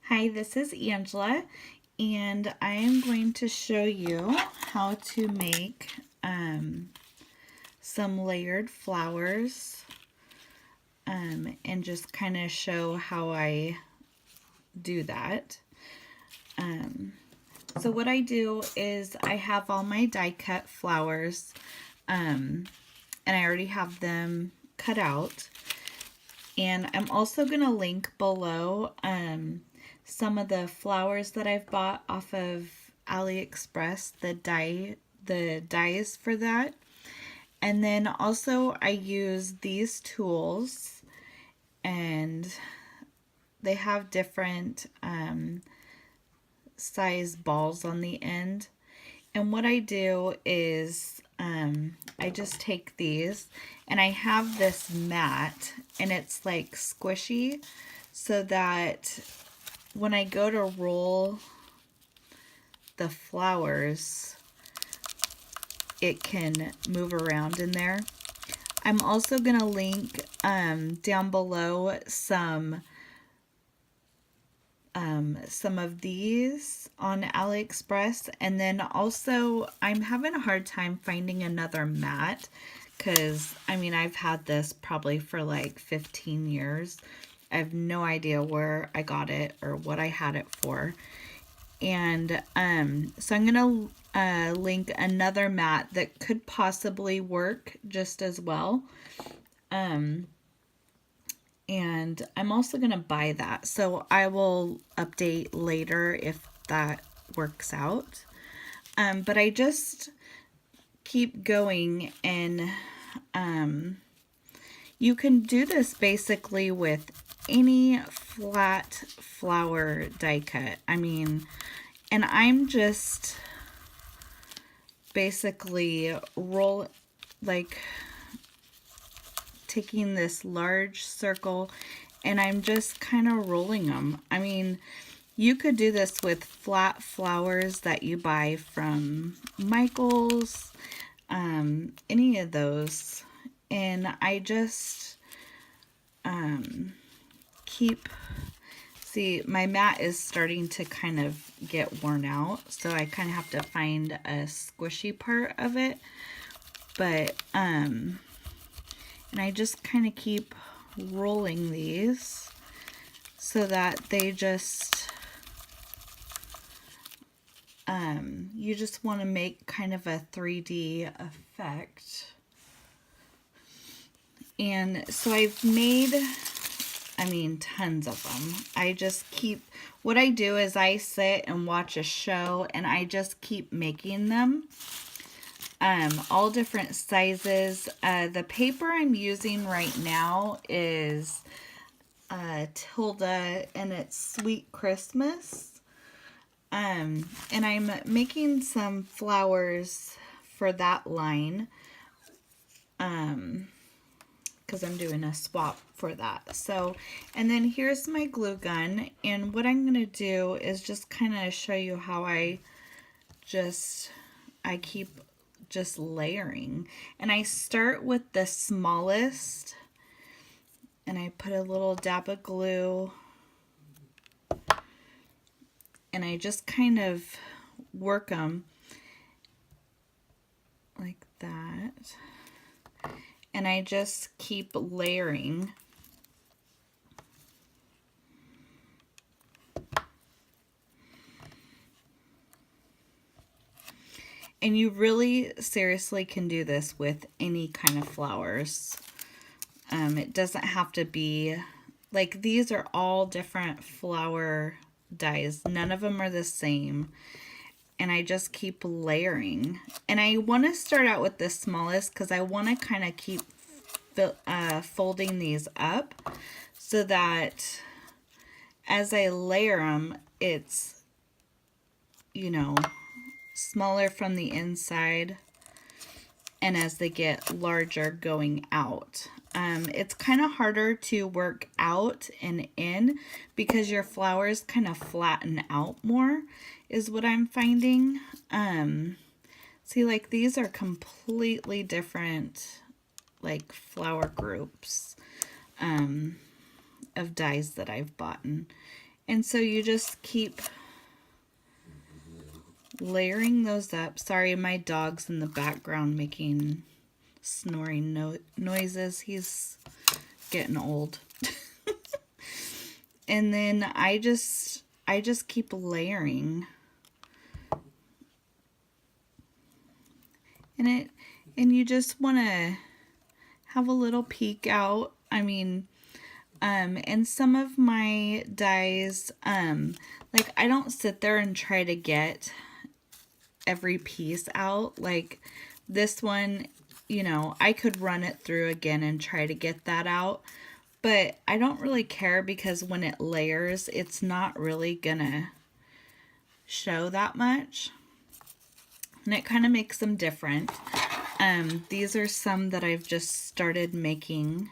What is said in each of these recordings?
Hi, this is Angela, and I am going to show you how to make some layered flowers and just kind of show how I do that. So what I do is I have all my die cut flowers and I already have them cut out. And I'm also going to link below some of the flowers that I've bought off of AliExpress, the dies for that. And then also I use these tools, and they have different size balls on the end. And what I do is I just take these, and I have this mat, and it's like squishy, so that when I go to roll the flowers, it can move around in there. I'm also going to link down below some of these on AliExpress, and then also I'm having a hard time finding another mat because I've had this probably for like 15 years. I have no idea where I got it or what I had it for. And so I'm going to link another mat that could possibly work just as well. And I'm also going to buy that. So I will update later if that works out. But I just keep going, and you can do this basically with any flat flower die cut. And I'm just basically taking this large circle, and I'm just kind of rolling them. You could do this with flat flowers that you buy from Michael's, any of those. And I just see, my mat is starting to kind of get worn out, so I kind of have to find a squishy part of it. But and I just kind of keep rolling these so that they just you just want to make kind of a 3D effect. And so I've made tons of them. What I do is I sit and watch a show, and I just keep making them. All different sizes. The paper I'm using right now is Tilda, and it's Sweet Christmas. And I'm making some flowers for that line. Because I'm doing a swap for that. So, and then here's my glue gun, and what I'm going to do is just kind of show you how I keep just layering. And I start with the smallest, and I put a little dab of glue, and I just kind of work them like that. And I just keep layering. And you really seriously can do this with any kind of flowers. It doesn't have to be, like, these are all different flower dies. None of them are the same. And I just keep layering. And I want to start out with the smallest because I want to kind of keep folding these up so that as I layer them, it's, smaller from the inside, and as they get larger going out. It's kind of harder to work out and in because your flowers kind of flatten out more, is what I'm finding. See, like, these are completely different, like, flower groups of dies that I've bought. And so you just keep layering those up. Sorry, my dog's in the background making snoring noises. He's getting old. And then I just keep layering. And you just want to have a little peek out. I mean, and some of my dies, like I don't sit there and try to get every piece out. Like this one, you know, I could run it through again and try to get that out, but I don't really care because when it layers, it's not really gonna show that much. And it kind of makes them different. These are some that I've just started making.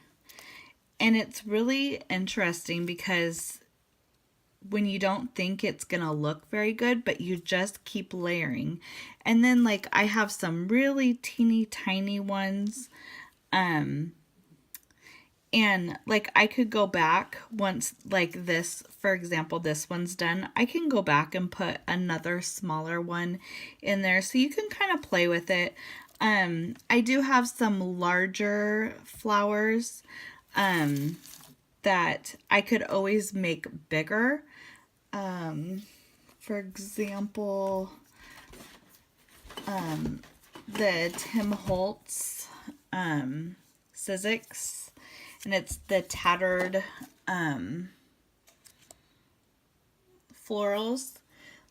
And it's really interesting because when you don't think it's gonna look very good, but you just keep layering. And then like I have some really teeny tiny ones. And like I could go back once, like this, for example, this one's done. I can go back and put another smaller one in there so you can kind of play with it. I do have some larger flowers that I could always make bigger. For example, the Tim Holtz Sizzix, and it's the tattered florals.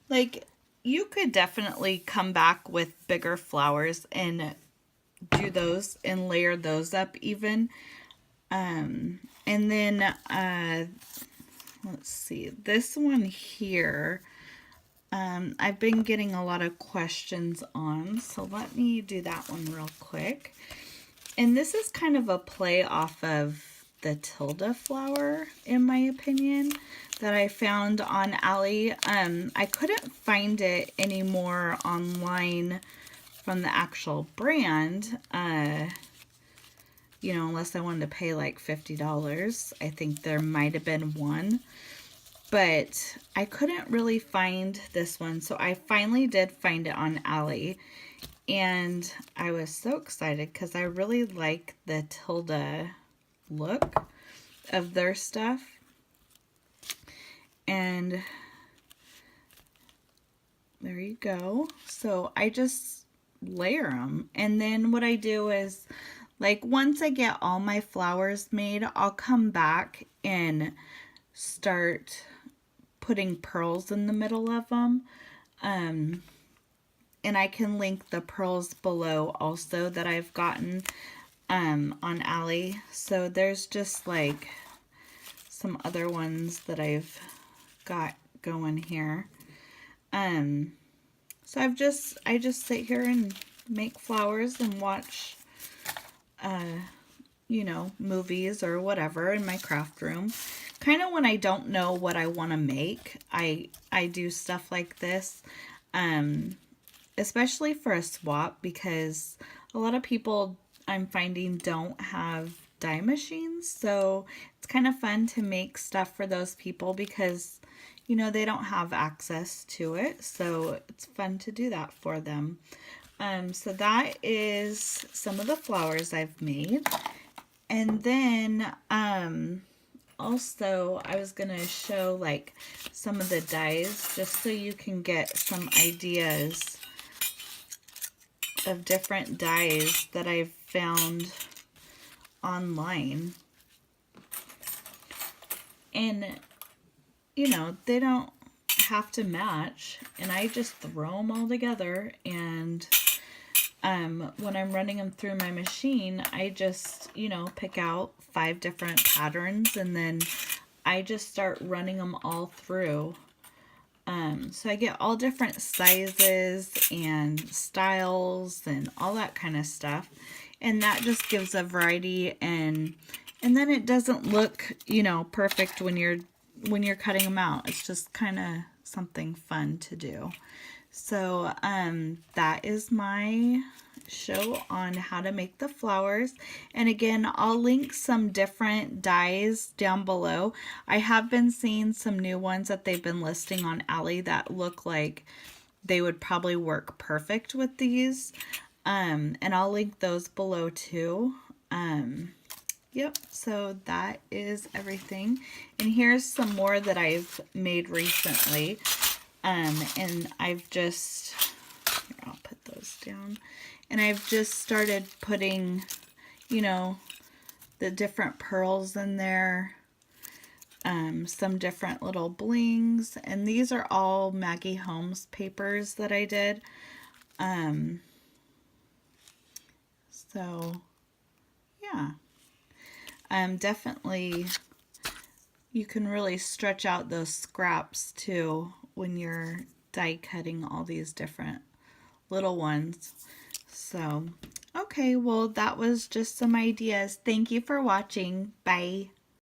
Like you could definitely come back with bigger flowers and do those and layer those up even. And then let's see, this one here, I've been getting a lot of questions on, so let me do that one real quick. And this is kind of a play off of the Tilda flower, in my opinion, that I found on Ally. I couldn't find it anymore online from the actual brand, you know, unless I wanted to pay like $50. I think there might have been one, but I couldn't really find this one. So I finally did find it on Ally, and I was so excited because I really like the Tilda look of their stuff. And there you go. So I just layer them, and then what I do is, like, once I get all my flowers made, I'll come back and start putting pearls in the middle of them. And I can link the pearls below also that I've gotten on Ally. So there's just like some other ones that I've got going here. So I just sit here and make flowers and watch you know, movies or whatever in my craft room. Kind of when I don't know what I want to make, I do stuff like this, especially for a swap, because a lot of people I'm finding don't have dye machines, so it's kind of fun to make stuff for those people because, you know, they don't have access to it, so it's fun to do that for them. So that is some of the flowers I've made. And then also I was going to show like some of the dies just so you can get some ideas of different dies that I've found online. And, you know, they don't have to match, and I just throw them all together, and when I'm running them through my machine, I just, you know, pick out 5 different patterns, and then I just start running them all through. So I get all different sizes and styles and all that kind of stuff, and that just gives a variety, and then it doesn't look, you know, perfect when you're cutting them out. It's just kind of something fun to do. So that is my show on how to make the flowers. And again, I'll link some different dies down below. I have been seeing some new ones that they've been listing on Ally that look like they would probably work perfect with these. And I'll link those below too. Yep, so that is everything. And here's some more that I've made recently. And I've just, here, I'll put those down. And I've just started putting, you know, the different pearls in there. Some different little blings. And these are all Maggie Holmes papers that I did. So, yeah. Definitely, you can really stretch out those scraps too when you're die cutting all these different little ones. So, okay, well, that was just some ideas. Thank you for watching. Bye.